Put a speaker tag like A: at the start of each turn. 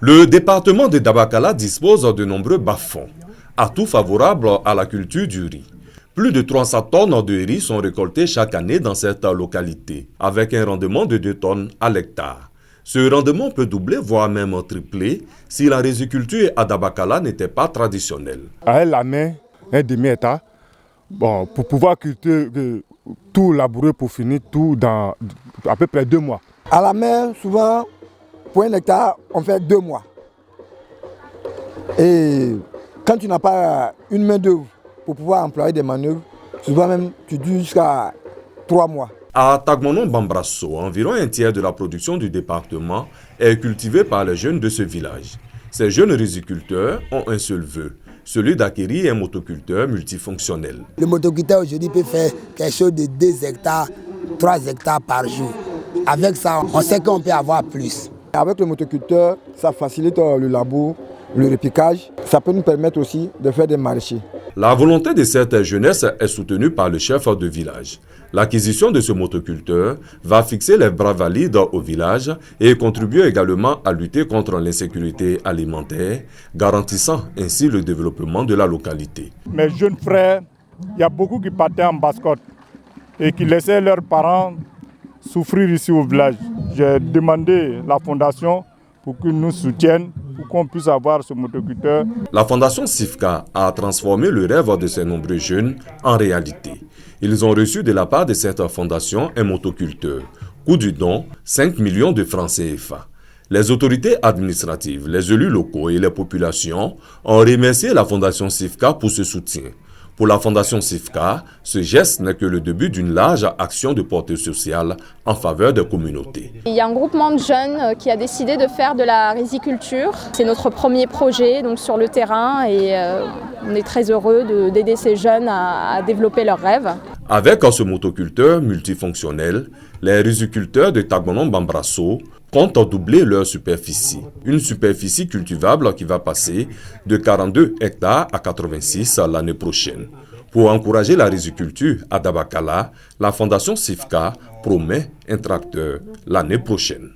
A: Le département de Dabakala dispose de nombreux bas-fonds, atouts favorables à la culture du riz. Plus de 300 tonnes de riz sont récoltées chaque année dans cette localité, avec un rendement de 2 tonnes à l'hectare. Ce rendement peut doubler, voire même tripler, si la riziculture à Dabakala n'était pas traditionnelle.
B: Avec la main, un demi-hectare, pour pouvoir cultiver tout labourer pour finir tout dans à peu près 2 mois.
C: À la main, souvent, pour 1 hectare, on fait 2 mois. Et quand tu n'as pas une main d'œuvre pour pouvoir employer des manœuvres, souvent même tu dures jusqu'à 3 mois.
A: À Tagmonon Bambrasso, environ un tiers de la production du département est cultivée par les jeunes de ce village. Ces jeunes riziculteurs ont un seul vœu, celui d'acquérir un motoculteur multifonctionnel.
C: Le motoculteur aujourd'hui peut faire quelque chose de 2 hectares, 3 hectares par jour. Avec ça, on sait qu'on peut avoir plus. Avec le motoculteur, ça facilite le labour, le repiquage. Ça peut nous permettre aussi de faire des maraîchers.
A: La volonté de cette jeunesse est soutenue par le chef de village. L'acquisition de ce motoculteur va fixer les bras valides au village et contribuer également à lutter contre l'insécurité alimentaire, garantissant ainsi le développement de la localité.
B: Mes jeunes frères, il y a beaucoup qui partaient en basse-côte et qui laissaient leurs parents souffrir ici au village. J'ai demandé à la fondation pour qu'ils nous soutiennent, pour qu'on puisse avoir ce motoculteur.
A: La fondation SIFCA a transformé le rêve de ces nombreux jeunes en réalité. Ils ont reçu de la part de cette fondation un motoculteur. Coût du don, 5 millions de francs CFA. Les autorités administratives, les élus locaux et les populations ont remercié la fondation SIFCA pour ce soutien. Pour la fondation SIFCA, ce geste n'est que le début d'une large action de portée sociale en faveur des communautés.
D: Il y a un groupement de jeunes qui a décidé de faire de la riziculture. C'est notre premier projet donc sur le terrain et on est très heureux d'aider ces jeunes à développer leurs rêves.
A: Avec ce motoculteur multifonctionnel, les riziculteurs de Tagmonon Bambrasso comptent doubler leur superficie. Une superficie cultivable qui va passer de 42 hectares à 86 l'année prochaine. Pour encourager la riziculture à Dabakala, la fondation SIFCA promet un tracteur l'année prochaine.